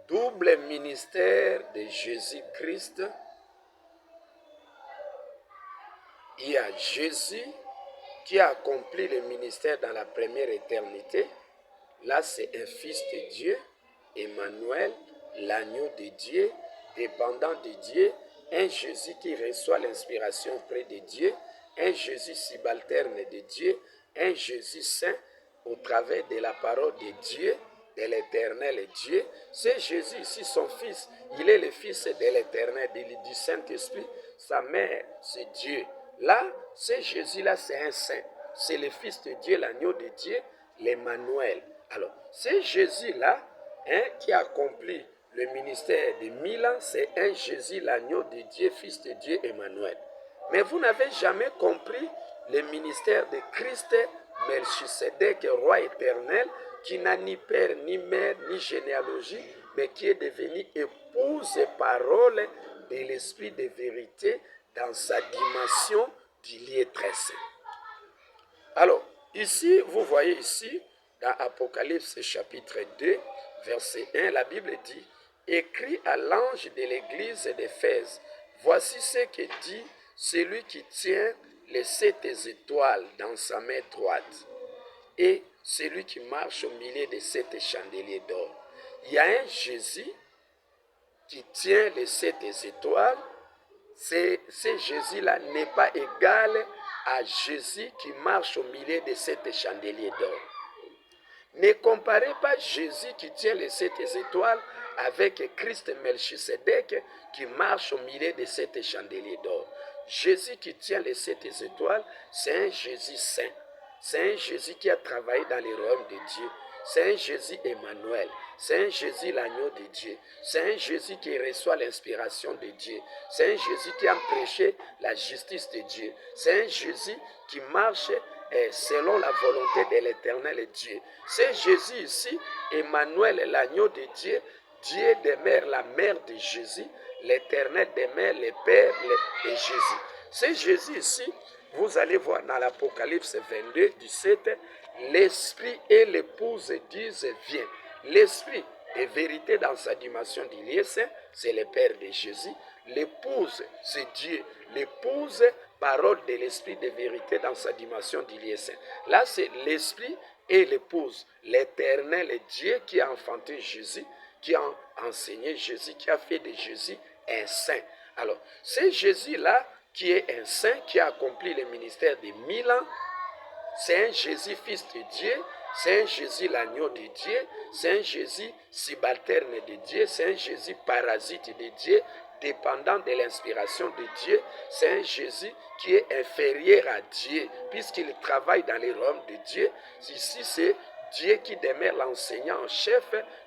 double ministère de Jésus-Christ. Il y a Jésus qui a accompli le ministère dans la première éternité. Là, c'est un fils de Dieu, Emmanuel, l'agneau de Dieu, dépendant de Dieu, un Jésus qui reçoit l'inspiration auprès de Dieu, un Jésus subalterne de Dieu, un Jésus saint au travers de la parole de Dieu, de l'éternel Dieu. C'est Jésus ici, son fils. Il est le fils de l'éternel, du Saint-Esprit. Sa mère, c'est Dieu. Là, c'est Jésus-là, c'est un saint. C'est le fils de Dieu, l'agneau de Dieu, l'Emmanuel. Alors, c'est Jésus-là qui accomplit le ministère de 1000 ans, c'est un Jésus, l'agneau de Dieu, fils de Dieu, Emmanuel. Mais vous n'avez jamais compris le ministère de Christ, Melchisedec, roi éternel, qui n'a ni père, ni mère, ni généalogie, mais qui est devenu épouse et parole de l'esprit de vérité dans sa dimension du lieu très saint. Alors, ici, vous voyez ici, dans Apocalypse chapitre 2, verset 1, la Bible dit, « Écrit à l'ange de l'église d'Éphèse, voici ce que dit celui qui tient les 7 étoiles dans sa main droite et celui qui marche au milieu de 7 chandeliers d'or. » Il y a un Jésus qui tient les 7 étoiles. Ce Jésus-là n'est pas égal à Jésus qui marche au milieu de 7 chandeliers d'or. Ne comparez pas Jésus qui tient les 7 étoiles avec Christ Melchisedec qui marche au milieu de 7 chandeliers d'or. Jésus qui tient les 7 étoiles, c'est un Jésus saint. C'est un Jésus qui a travaillé dans les royaumes de Dieu. C'est un Jésus Emmanuel. C'est un Jésus l'agneau de Dieu. C'est un Jésus qui reçoit l'inspiration de Dieu. C'est un Jésus qui a prêché la justice de Dieu. C'est un Jésus qui marche selon la volonté de l'éternel Dieu. C'est Jésus ici, Emmanuel, l'agneau de Dieu. Dieu demeure la mère de Jésus. L'éternel demeure le Père de Jésus. C'est Jésus ici. Vous allez voir dans l'Apocalypse 22, 17, l'Esprit et l'épouse disent viens. L'Esprit est vérité dans sa dimension du lieu saint, c'est le Père de Jésus. L'épouse, c'est Dieu. L'épouse, parole de l'Esprit de vérité dans sa dimension du lieu saint. Là, c'est l'Esprit et l'épouse, l'éternel Dieu qui a enfanté Jésus, qui a enseigné Jésus, qui a fait de Jésus un saint. Alors, c'est Jésus-là qui est un saint, qui a accompli le ministère de 1000 ans. C'est un Jésus fils de Dieu, c'est un Jésus l'agneau de Dieu, c'est un Jésus subalterne de Dieu, c'est un Jésus parasite de Dieu, dépendant de l'inspiration de Dieu. C'est un Jésus qui est inférieur à Dieu, puisqu'il travaille dans les royaumes de Dieu. Ici, c'est Dieu qui demeure l'enseignant en chef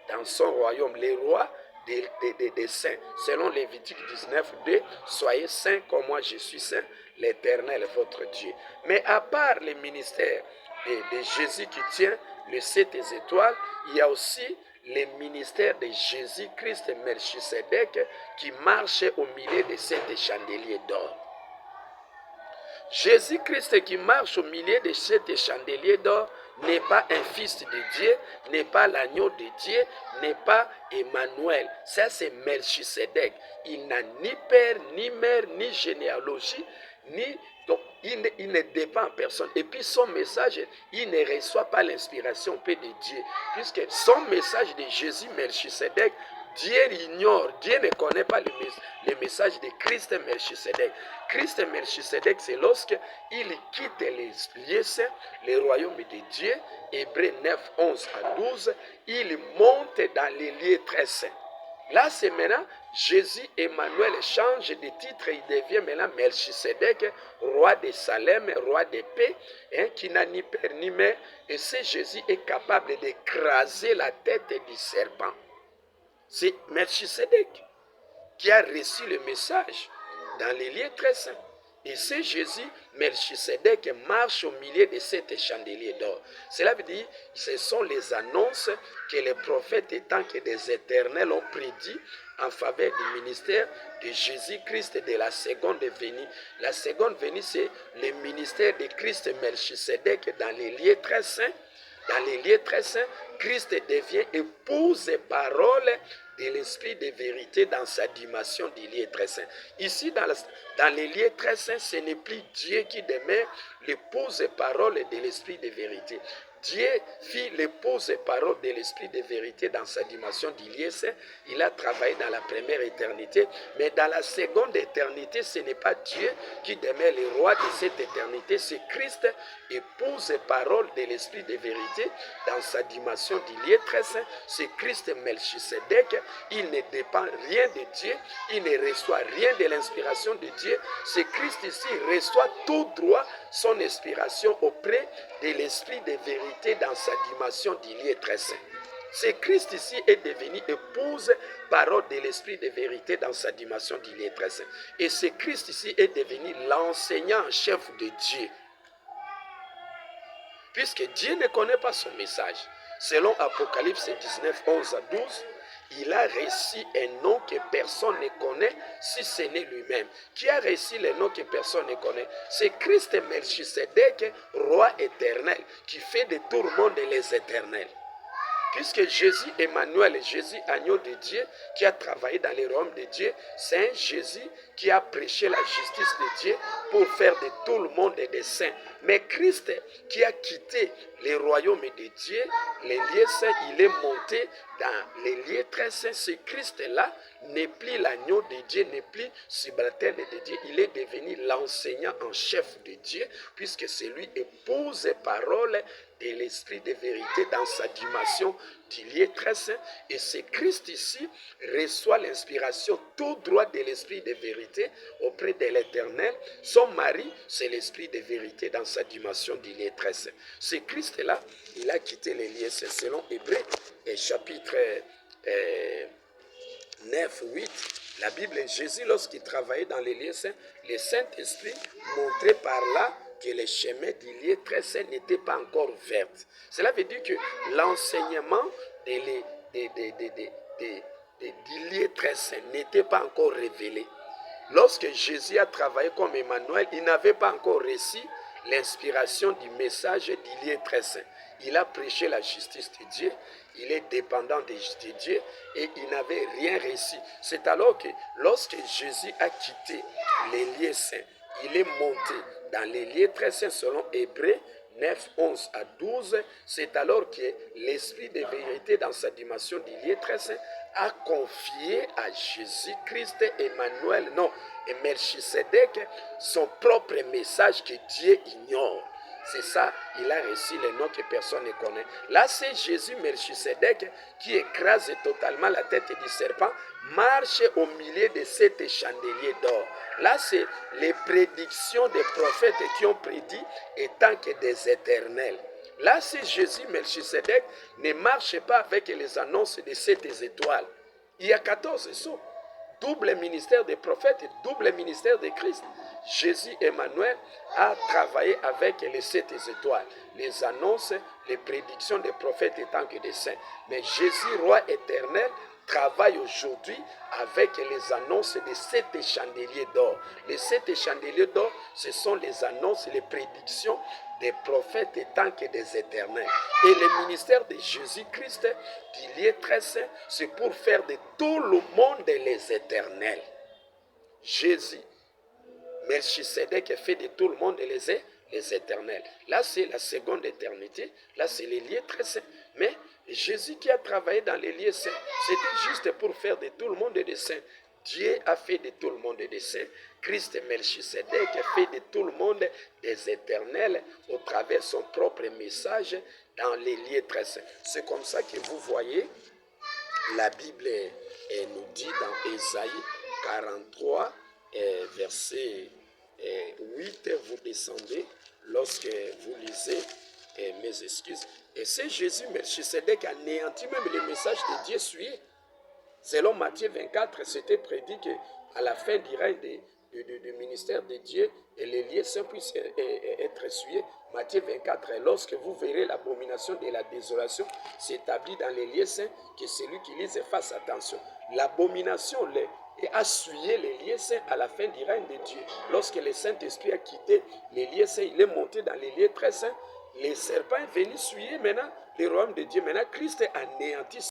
dans son royaume, les rois des saints. Selon Lévitique 19, 2, soyez saints comme moi je suis saint, l'Éternel votre Dieu. Mais à part le ministère de Jésus qui tient les 7 étoiles, il y a aussi le ministère de Jésus-Christ Melchisedec qui marche au milieu de 7 chandeliers d'or. Jésus-Christ qui marche au milieu de 7 chandeliers d'or n'est pas un fils de Dieu, n'est pas l'agneau de Dieu, n'est pas Emmanuel. Ça, c'est Melchisedec. Il n'a ni père, ni mère, ni généalogie, donc il ne dépend en personne. Et puis son message, il ne reçoit pas l'inspiration auprès de Dieu, puisque son message de Jésus Melchisedec, Dieu ignore, Dieu ne connaît pas le message de Christ Melchisedec. Christ Melchisedec, c'est lorsqu'il quitte les lieux saints, les royaumes de Dieu, Hébreux 9, 11 à 12, il monte dans les lieux très saints. Là, c'est maintenant, Jésus Emmanuel change de titre, il devient maintenant Melchisedec, roi de Salem, roi de paix, qui n'a ni père ni mère, et ce Jésus est capable d'écraser la tête du serpent. C'est Melchisedec qui a reçu le message dans les lieux très saints. Et c'est Jésus, Melchisedec, marche au milieu de 7 chandeliers d'or. Cela veut dire que ce sont les annonces que les prophètes étant que des éternels ont prédit en faveur du ministère de Jésus-Christ de la seconde venue. La seconde venue, c'est le ministère de Christ Melchisedec dans les lieux très saints, Dans les lieux très saints, Christ devient épouse et parole de l'esprit de vérité dans sa dimension des lieux très saints. Ici, dans les lieux très saints, ce n'est plus Dieu qui demeure l'épouse et parole de l'esprit de vérité. Dieu fit l'épouse et parole de l'esprit de vérité dans sa dimension d'Ilié saint. Il a travaillé dans la première éternité, mais dans la seconde éternité, ce n'est pas Dieu qui demeure le roi de cette éternité, c'est Christ, épouse et parole de l'esprit de vérité dans sa dimension d'Ilié très saint. C'est Christ Melchisedec, il ne dépend rien de Dieu, il ne reçoit rien de l'inspiration de Dieu. C'est Christ ici, reçoit tout droit son inspiration auprès de l'esprit de vérité dans sa dimension d'Ilié très saint. C'est Christ ici est devenu épouse, parole de l'esprit de vérité dans sa dimension d'Ilié très saint. Et c'est Christ ici est devenu l'enseignant en chef de Dieu. Puisque Dieu ne connaît pas son message. Selon Apocalypse 19, 11 à 12, il a reçu un nom que personne ne connaît si ce n'est lui-même. Qui a reçu le nom que personne ne connaît? C'est Christ Melchisedec, roi éternel, qui fait de tout le monde les éternels. Puisque Jésus Emmanuel, Jésus agneau de Dieu, qui a travaillé dans les royaumes de Dieu, c'est un Jésus qui a prêché la justice de Dieu pour faire de tout le monde des saints. Mais Christ qui a quitté les royaumes de Dieu, les lieux saints, il est monté dans les lieux très saints. Ce Christ-là n'est plus l'agneau de Dieu, n'est plus subalterne de Dieu. Il est devenu l'enseignant en chef de Dieu, puisque c'est lui épouse et parole de l'esprit de vérité dans sa dimension du lieu très saint. Et c'est Christ ici reçoit l'inspiration tout droit de l'esprit de vérité auprès de l'Éternel. Son mari, c'est l'esprit de vérité dans sa dimension du lieu très saint. C'est Christ-là, il a quitté les lieux saints selon Hébreux, chapitre 9, 8. La Bible, Jésus, lorsqu'il travaillait dans les lieux saints, le Saint-Esprit montrait par là que les chemins du lieu très saint n'étaient pas encore verts. Cela veut dire que l'enseignement du lieu très saint n'était pas encore révélé. Lorsque Jésus a travaillé comme Emmanuel, il n'avait pas encore reçu l'inspiration du message du lieu très saint. Il a prêché la justice de Dieu, il est dépendant de Dieu et il n'avait rien reçu. C'est alors que lorsque Jésus a quitté les lieux saints, il est monté dans les lieux très saints selon Hébreux 9, 11 à 12. C'est alors que l'esprit de vérité dans sa dimension du lieu très saint a confié à Jésus-Christ, Emmanuel, non, et Melchisedec, son propre message que Dieu ignore. C'est ça, il a reçu le nom que personne ne connaît. Là, c'est Jésus Melchisedec qui écrase totalement la tête du serpent, marche au milieu de 7 chandeliers d'or. Là, c'est les prédictions des prophètes qui ont prédit étant que des éternels. Là, c'est Jésus Melchisedec ne marche pas avec les annonces de 7 étoiles. Il y a 14 sceaux. Double ministère des prophètes et double ministère de Christ. Jésus Emmanuel a travaillé avec les 7 étoiles, les annonces, les prédictions des prophètes étant que des saints. Mais Jésus, roi éternel, travaille aujourd'hui avec les annonces des 7 chandeliers d'or. Les 7 chandeliers d'or, ce sont les annonces, les prédictions des prophètes étant que des éternels. Et le ministère de Jésus-Christ, du lieu très saint, c'est pour faire de tout le monde les éternels. Jésus, Melchisedec fait de tout le monde les éternels. Là, c'est la seconde éternité. Là, c'est les lieux très saints. Mais Jésus qui a travaillé dans les lieux saints, c'était juste pour faire de tout le monde des saints. Dieu a fait de tout le monde des saints. Christ Melchisedec a fait de tout le monde des éternels au travers de son propre message dans les lieux très saints. C'est comme ça que vous voyez, la Bible nous dit dans Ésaïe 43, verset 8, vous descendez lorsque vous lisez, mes excuses, et c'est Jésus Melchisedec anéantit même le message de Dieu suivi. Selon Matthieu 24, c'était prédit qu'à la fin du règne du ministère de Dieu, et les lieux saints puissent être essuyés. Matthieu 24, lorsque vous verrez l'abomination de la désolation s'établit dans les lieux saints, que celui qui lise fasse attention. L'abomination a souillé les lieux saints à la fin du règne de Dieu. Lorsque le Saint-Esprit a quitté les lieux saints, il est monté dans les lieux très saints. Le serpent est venu souiller maintenant le royaume de Dieu. Maintenant, Christ anéantit